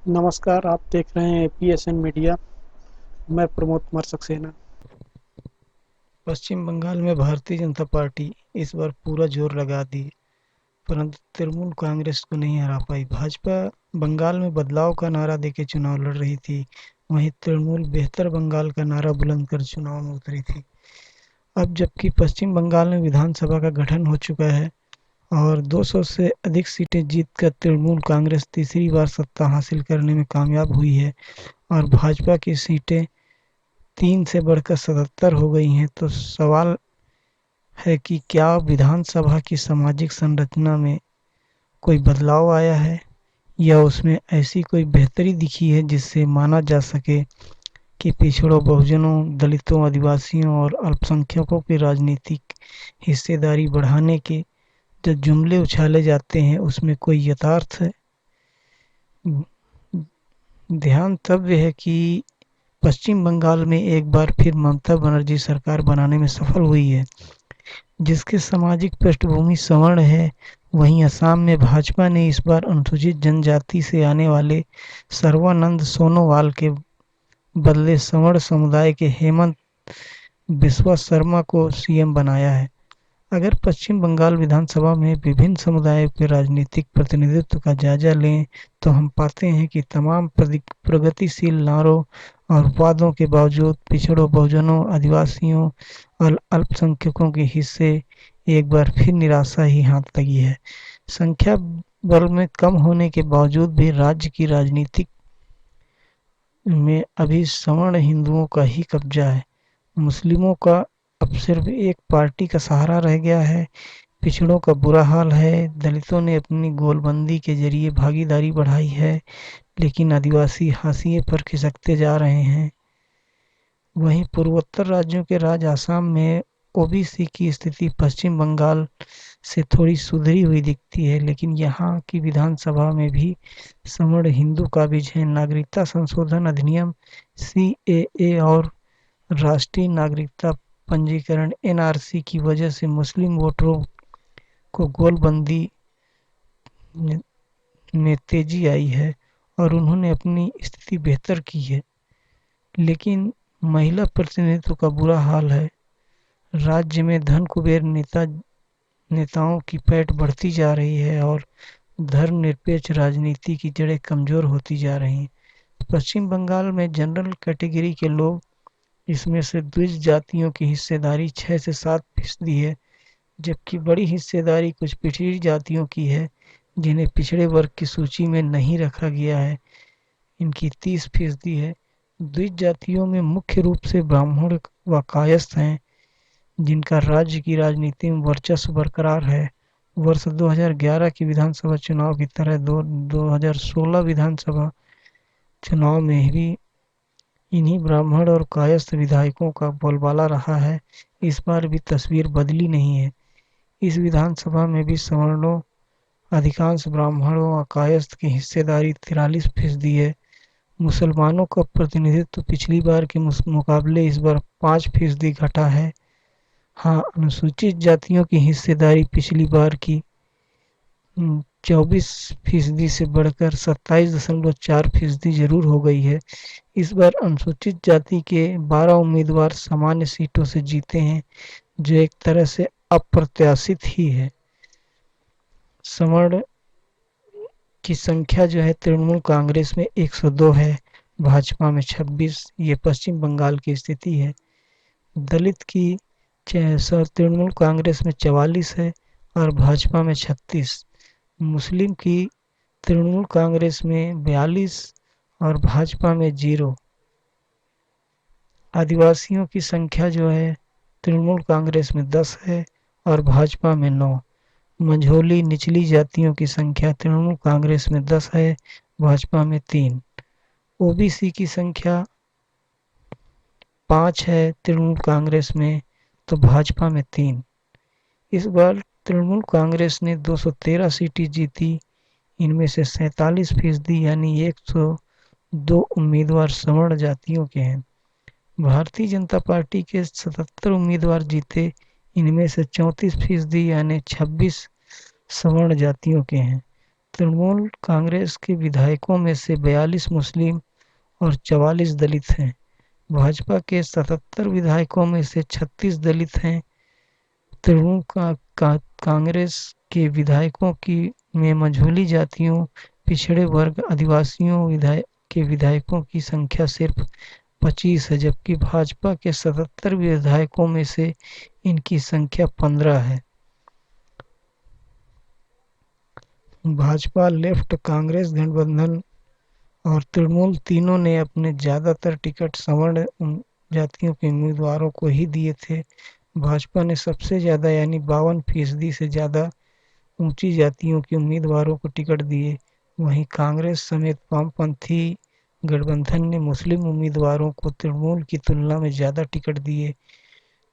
नमस्कार, आप देख रहे हैं पीएसएन मीडिया। मैं प्रमोद कुमार सक्सेना। पश्चिम बंगाल में भारतीय जनता पार्टी इस बार पूरा जोर लगा दी, परंतु तृणमूल कांग्रेस को नहीं हरा पाई। भाजपा बंगाल में बदलाव का नारा देके चुनाव लड़ रही थी, वहीं तृणमूल बेहतर बंगाल का नारा बुलंद कर चुनाव में उतरी थी। अब जबकि पश्चिम बंगाल में विधानसभा का गठन हो चुका है और 200 से अधिक सीटें जीतकर तृणमूल कांग्रेस तीसरी बार सत्ता हासिल करने में कामयाब हुई है और भाजपा की सीटें 3 से बढ़कर 77 हो गई हैं, तो सवाल है कि क्या विधानसभा की सामाजिक संरचना में कोई बदलाव आया है या उसमें ऐसी कोई बेहतरी दिखी है जिससे माना जा सके कि पिछड़ों, बहुजनों, दलितों, आदिवासियों और अल्पसंख्यकों की राजनीतिक हिस्सेदारी बढ़ाने के जो जुमले उछाले जाते हैं उसमें कोई यथार्थ है। ध्यान तब है कि पश्चिम बंगाल में एक बार फिर ममता बनर्जी सरकार बनाने में सफल हुई है, जिसकी सामाजिक पृष्ठभूमि सवर्ण है। वहीं असम में भाजपा ने इस बार अनुसूचित जनजाति से आने वाले सर्बानंद सोनोवाल के बदले सवर्ण समुदाय के हेमंत बिस्वा शर्मा को सीएम बनाया है। अगर पश्चिम बंगाल विधानसभा में विभिन्न समुदायों के राजनीतिक प्रतिनिधित्व का जायजा लें तो हम पाते हैं कि तमाम प्रगतिशील नारों और वादों के बावजूद पिछड़ों, बहुजनों, आदिवासियों और अल्पसंख्यकों के हिस्से एक बार फिर निराशा ही हाथ लगी है। संख्या बल में कम होने के बावजूद भी राज्य की राजनीति में अभी सवर्ण हिंदुओं का ही कब्जा है। मुस्लिमों का अब सिर्फ एक पार्टी का सहारा रह गया है। पिछड़ों का बुरा हाल है। दलितों ने अपनी गोलबंदी के जरिए भागीदारी बढ़ाई है, लेकिन आदिवासी हाशिए पर खिसकते जा रहे हैं। वहीं पूर्वोत्तर राज्यों के राज्य असम में ओबीसी की स्थिति पश्चिम बंगाल से थोड़ी सुधरी हुई दिखती है, लेकिन यहाँ की विधानसभा में भी सवर्ण हिंदू काबिज है। नागरिकता संशोधन अधिनियम सीएए और राष्ट्रीय नागरिकता पंजीकरण एनआरसी की वजह से मुस्लिम वोटरों को गोलबंदी में तेजी आई है और उन्होंने अपनी स्थिति बेहतर की है। लेकिन महिला प्रतिनिधित्व का बुरा हाल है। राज्य में धन कुबेर नेताओं की पैठ बढ़ती जा रही है और धर्मनिरपेक्ष राजनीति की जड़ें कमजोर होती जा रही हैं। पश्चिम बंगाल में जनरल कैटेगरी के लोग, इसमें से द्विज जातियों की हिस्सेदारी 6 से 7% है, जबकि बड़ी हिस्सेदारी कुछ पिछड़ी जातियों की है जिन्हें पिछड़े वर्ग की सूची में नहीं रखा गया है। इनकी 30% है। द्विज जातियों में मुख्य रूप से ब्राह्मण व कायस्थ हैं, जिनका राज्य की राजनीति में वर्चस्व बरकरार है। वर्ष 2011 की विधानसभा चुनाव की तरह 2016 विधानसभा चुनाव में भी इन्हीं ब्राह्मण और कायस्थ विधायकों का बोलबाला रहा है। इस बार भी तस्वीर बदली नहीं है। इस विधानसभा में भी सवर्णों, अधिकांश ब्राह्मणों और कायस्थ की हिस्सेदारी 43% है। मुसलमानों का प्रतिनिधित्व पिछली बार के मुकाबले इस बार 5% घटा है। हाँ, अनुसूचित जातियों की हिस्सेदारी पिछली बार की 24% से बढ़कर 27.4% जरूर हो गई है। इस बार अनुसूचित जाति के 12 उम्मीदवार सामान्य सीटों से जीते हैं, जो एक तरह से अप्रत्याशित ही है। सवर्ण की संख्या जो है तृणमूल कांग्रेस में 102 है, भाजपा में 26। ये पश्चिम बंगाल की स्थिति है। दलित की तृणमूल कांग्रेस में 44 है और भाजपा में 36। मुस्लिम की तृणमूल कांग्रेस में 42 और भाजपा में 0। आदिवासियों की संख्या जो है तृणमूल कांग्रेस में 10 है और भाजपा में 9। मंझोली निचली जातियों की संख्या तृणमूल कांग्रेस में 10 है, भाजपा में 3। ओबीसी की संख्या 5 है तृणमूल कांग्रेस में, तो भाजपा में 3। इस बार तृणमूल कांग्रेस ने 213 सीटें जीती। इनमें से 47% यानी 102 उम्मीदवार सवर्ण जातियों के हैं। भारतीय जनता पार्टी के 77 उम्मीदवार जीते। इनमें से 34% यानी 26 सवर्ण जातियों के हैं, तृणमूल कांग्रेस के विधायकों में से 42 मुस्लिम और 44 दलित हैं। भाजपा के 77 विधायकों में से 36 दलित हैं। तृणमूल कांग्रेस के विधायकों की में मझोली जातियों, पिछड़े वर्ग, आदिवासियों के विधायकों की संख्या सिर्फ 25 है, जबकि भाजपा के 77 विधायकों में से इनकी संख्या 15 है। भाजपा, लेफ्ट, कांग्रेस गठबंधन और तृणमूल तीनों ने अपने ज्यादातर टिकट सवर्ण जातियों के उम्मीदवारों को ही दिए थे। भाजपा ने सबसे ज्यादा यानी 52% से ज्यादा ऊंची जातियों के उम्मीदवारों को टिकट दिए। वहीं कांग्रेस समेत वामपंथी गठबंधन ने मुस्लिम उम्मीदवारों को तृणमूल की तुलना में ज्यादा टिकट दिए।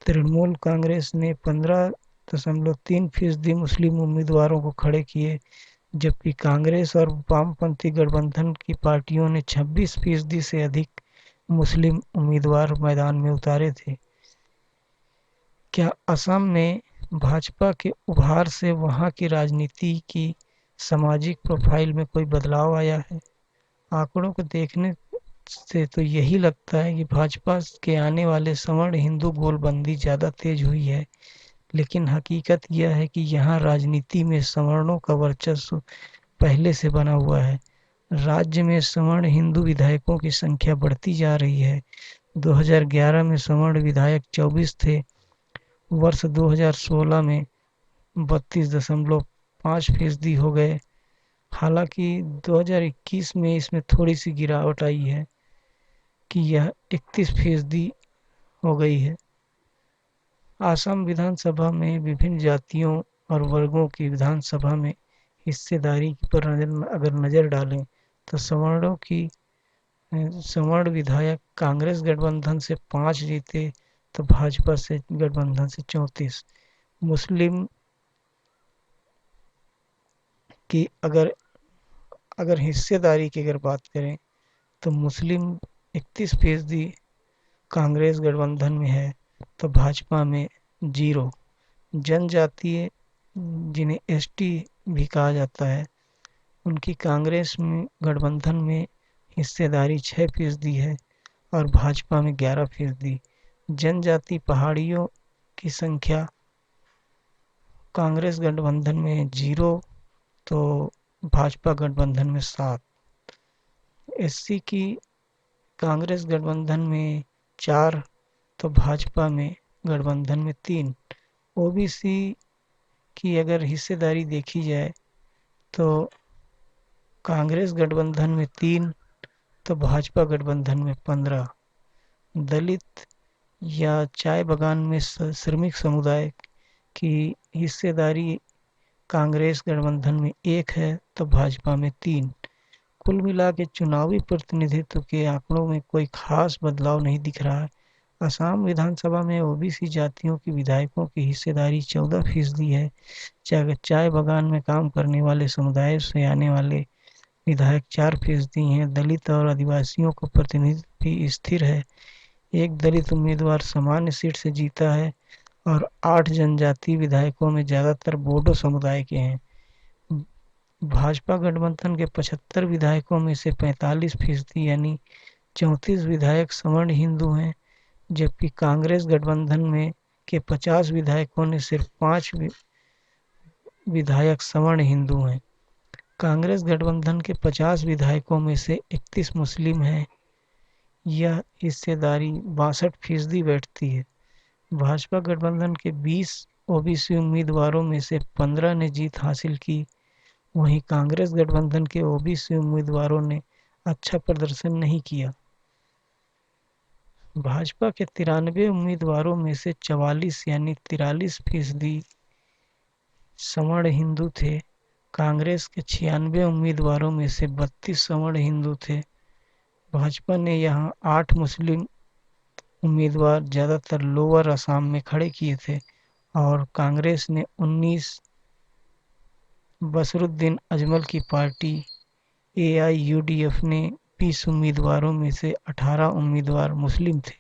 तृणमूल कांग्रेस ने 15.3% मुस्लिम उम्मीदवारों को खड़े किए, जबकि कांग्रेस और वामपंथी गठबंधन की पार्टियों ने 26% से अधिक मुस्लिम उम्मीदवार मैदान में उतारे थे। क्या असम में भाजपा के उभार से वहां की राजनीति की सामाजिक प्रोफाइल में कोई बदलाव आया है? आंकड़ों को देखने से तो यही लगता है कि भाजपा के आने वाले सवर्ण हिंदू गोलबंदी ज़्यादा तेज हुई है, लेकिन हकीकत यह है कि यहाँ राजनीति में सवर्णों का वर्चस्व पहले से बना हुआ है। राज्य में सवर्ण हिंदू विधायकों की संख्या बढ़ती जा रही है। 2011 में सवर्ण विधायक 24 थे, वर्ष 2016 में 32.5% हो गए। हालांकि 2021 में इसमें थोड़ी सी गिरावट आई है कि यह 31% हो गई है। असम विधानसभा में विभिन्न जातियों और वर्गों की विधानसभा में हिस्सेदारी पर अगर नज़र डालें तो सवर्ण विधायक कांग्रेस गठबंधन से 5 जीते तो भाजपा से गठबंधन से 34। मुस्लिम की अगर हिस्सेदारी की अगर बात करें तो मुस्लिम 31% कांग्रेस गठबंधन में है तो भाजपा में 0। जनजातीय जिन्हें एसटी भी कहा जाता है, उनकी कांग्रेस में गठबंधन में हिस्सेदारी 6% है और भाजपा में 11%। जनजाति पहाड़ियों की संख्या कांग्रेस गठबंधन में 0 तो भाजपा गठबंधन में 7। एससी की कांग्रेस गठबंधन में 4 तो भाजपा में गठबंधन में 3। ओबीसी की अगर हिस्सेदारी देखी जाए तो कांग्रेस गठबंधन में 3 तो भाजपा गठबंधन में 15। दलित या चाय बागान में श्रमिक समुदाय की हिस्सेदारी कांग्रेस गठबंधन में 1 है तो भाजपा में 3। कुल मिला के चुनावी प्रतिनिधित्व के आंकड़ों में कोई खास बदलाव नहीं दिख रहा है। असम विधानसभा में ओबीसी जातियों के विधायकों की हिस्सेदारी 14% है। चाय बागान में काम करने वाले समुदाय से आने वाले विधायक 4% हैं। दलित और आदिवासियों का प्रतिनिधित्व भी स्थिर है। एक दलित उम्मीदवार सामान्य सीट से जीता है और 8 जनजातीय विधायकों में ज्यादातर बोडो समुदाय के हैं। भाजपा गठबंधन के 75 विधायकों में से 45% यानी 34 विधायक सवर्ण हिंदू हैं, जबकि कांग्रेस गठबंधन में के 50 विधायकों ने सिर्फ 5 विधायक सवर्ण हिंदू हैं। कांग्रेस गठबंधन के 50 विधायकों में से 31 मुस्लिम हैं। यह हिस्सेदारी 62% बैठती है। भाजपा गठबंधन के 20 ओबीसी उम्मीदवारों में से 15 ने जीत हासिल की। वहीं कांग्रेस गठबंधन के ओबीसी उम्मीदवारों ने अच्छा प्रदर्शन नहीं किया। भाजपा के 93 उम्मीदवारों में से 44 यानी 43% सवर्ण हिंदू थे। कांग्रेस के 96 उम्मीदवारों में से 32 सवर्ण हिंदू थे। भाजपा ने यहां 8 मुस्लिम उम्मीदवार ज्यादातर लोअर असम में खड़े किए थे और कांग्रेस ने 19 बसरुद्दीन अजमल की पार्टी एआईयूडीएफ ने 20 उम्मीदवारों में से 18 उम्मीदवार मुस्लिम थे।